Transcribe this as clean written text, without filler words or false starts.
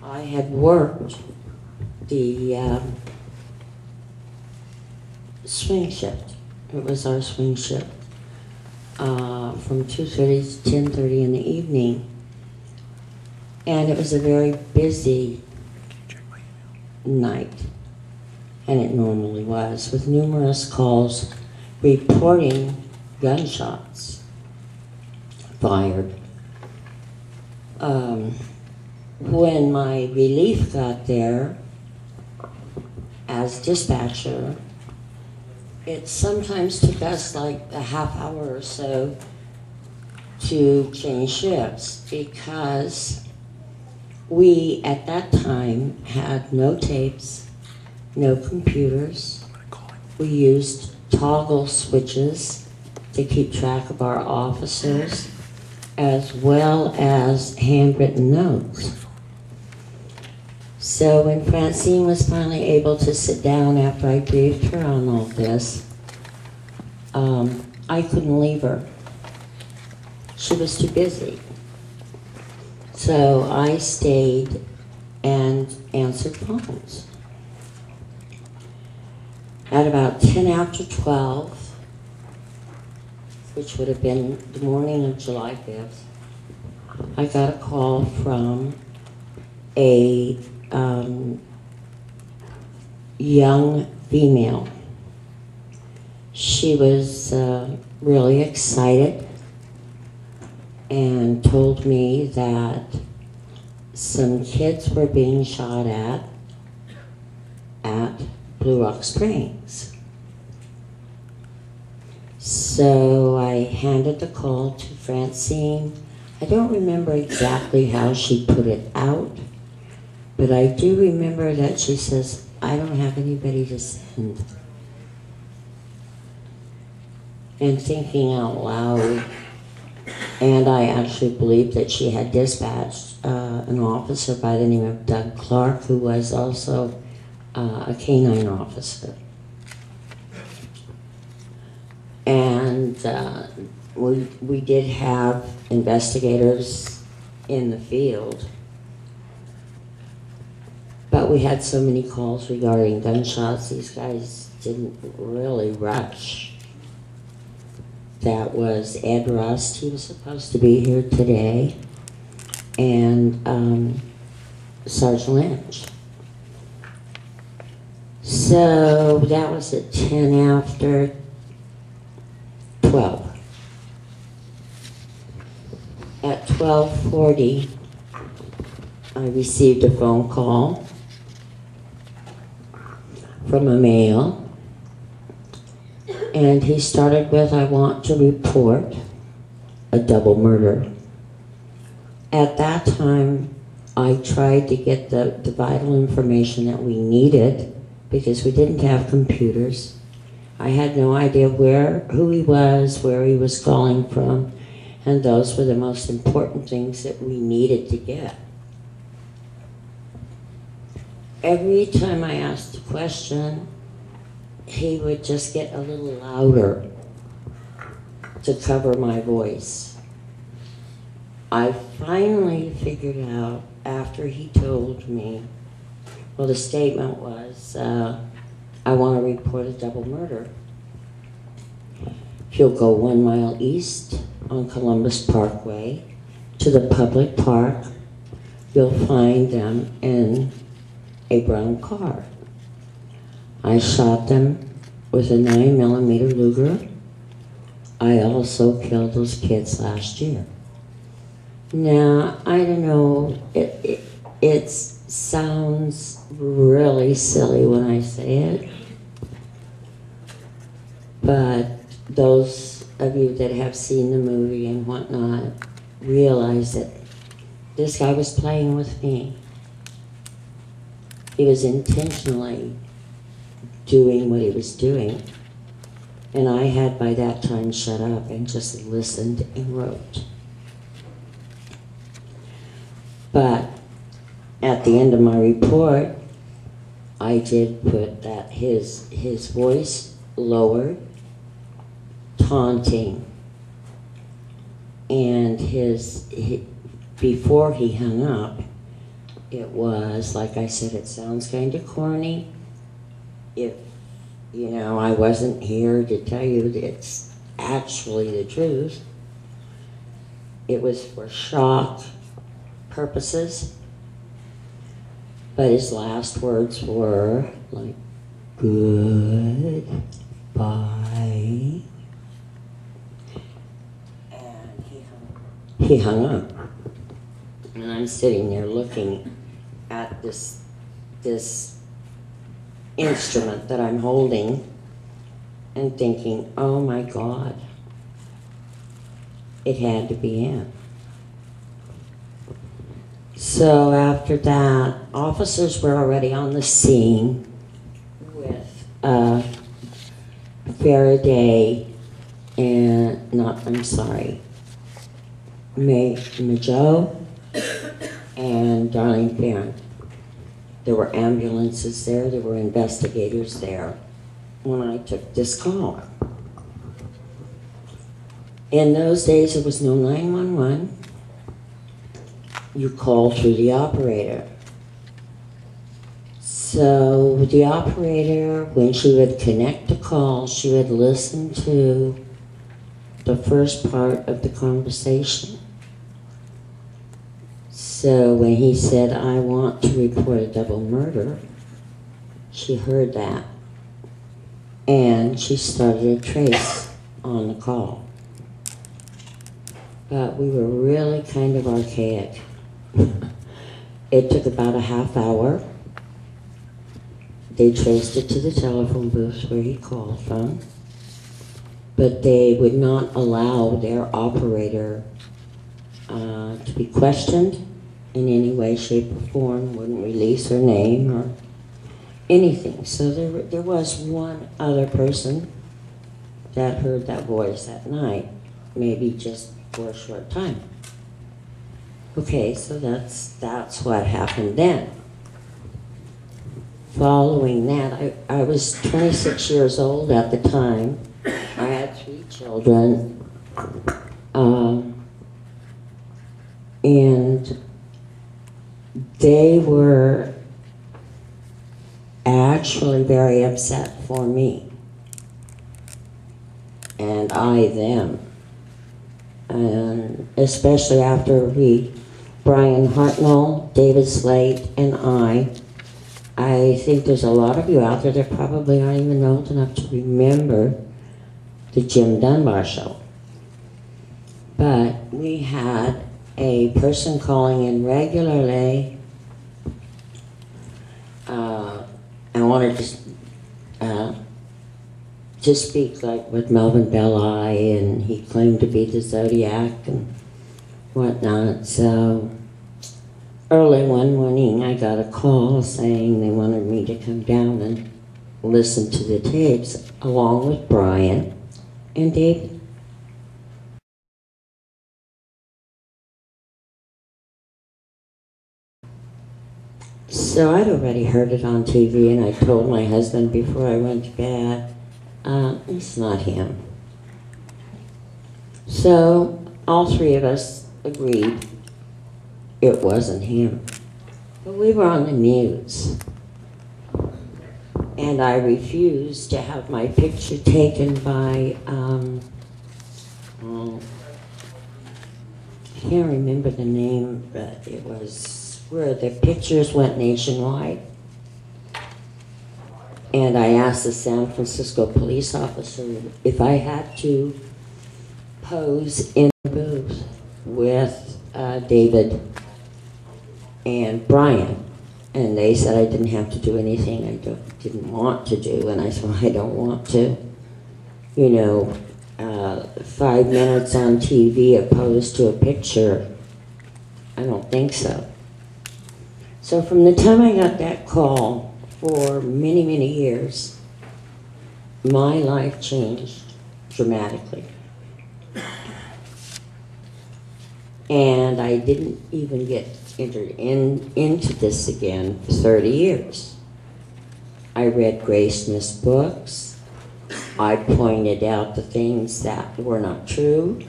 I had worked the swing shift. It was our swing shift from 2:30 to 10:30 in the evening. And it was a very busy night, and it normally was, with numerous calls reporting gunshots fired. When my relief got there as dispatcher, it sometimes took us like a half hour or so to change shifts, because we at that time had no tapes, no computers. We used toggle switches to keep track of our officers, as well as handwritten notes. So when Francine was finally able to sit down after I briefed her on all this, I couldn't leave her. She was too busy. So I stayed and answered phones. At about 10 after 12, which would have been the morning of July 5th, I got a call from a young female. She was really excited and told me that some kids were being shot at Blue Rock Springs. So I handed the call to Francine. I don't remember exactly how she put it out, but I do remember that she says, "I don't have anybody to send." And thinking out loud, and I actually believe that she had dispatched an officer by the name of Doug Clark, who was also a canine officer. And we did have investigators in the field, but we had so many calls regarding gunshots, these guys didn't really rush. That was Ed Rust, he was supposed to be here today, and Sergeant Lynch. So that was at 10 after 12. At 12:40, I received a phone call from a male, and he started with, "I want to report a double murder." At that time, I tried to get the vital information that we needed, because we didn't have computers. I had no idea who he was, where he was calling from, and those were the most important things that we needed to get. Every time I asked a question, he would just get a little louder to cover my voice. I finally figured out, after he told me, well, the statement was, "I want to report a double murder. If you'll go 1 mile east on Columbus Parkway to the public park, you'll find them in a brown car. I shot them with a 9mm Luger. I also killed those kids last year." Now, I don't know, it sounds really silly when I say it, but those of you that have seen the movie and whatnot realize that this guy was playing with me. He was intentionally doing what he was doing, and I had by that time shut up and just listened and wrote. But at the end of my report, I did put that his voice lowered, taunting, and before he hung up, It was, like I said, it sounds kind of corny. If, you know, I wasn't here to tell you that it's actually the truth. It was for shock purposes. But his last words were like, goodbye. And he hung up. And I'm sitting there looking at this instrument that I'm holding and thinking, oh my God, it had to be him. So after that, officers were already on the scene with Faraday and, Majo and Darlene Farron. There were ambulances there, there were investigators there when I took this call. In those days, there was no 911. You called through the operator. So the operator, when she would connect the call, she would listen to the first part of the conversation. So when he said, I want to report a double murder, she heard that. And she started a trace on the call. But we were really kind of archaic. It took about a half hour. They traced it to the telephone booth where he called from. But they would not allow their operator to be questioned in any way, shape, or form, wouldn't release her name or anything. So there was one other person that heard that voice that night, maybe just for a short time. Okay, so that's what happened then. Following that, I was 26 years old at the time. I had 3 children. And they were actually very upset for me. And I them. And especially after Brian Hartnell, David Slate, and I think there's a lot of you out there that probably aren't even old enough to remember the Jim Dunbar show. But we had a person calling in regularly. I wanted to speak like with Melvin Belli, and he claimed to be the Zodiac and whatnot. So early one morning, I got a call saying they wanted me to come down and listen to the tapes along with Brian and David. So I'd already heard it on TV, and I told my husband before I went to bed, it's not him. So all 3 of us agreed it wasn't him. But we were on the news. And I refused to have my picture taken by, I can't remember the name, but it was where the pictures went nationwide. And I asked the San Francisco police officer if I had to pose in the booth with David and Brian. And they said I didn't have to do anything I didn't want to do. And I said, well, I don't want to, 5 minutes on TV opposed to a picture. I don't think so. So from the time I got that call, for many, many years, my life changed dramatically. And I didn't even get entered into this again for 30 years. I read Grace Smith's books. I pointed out the things that were not true.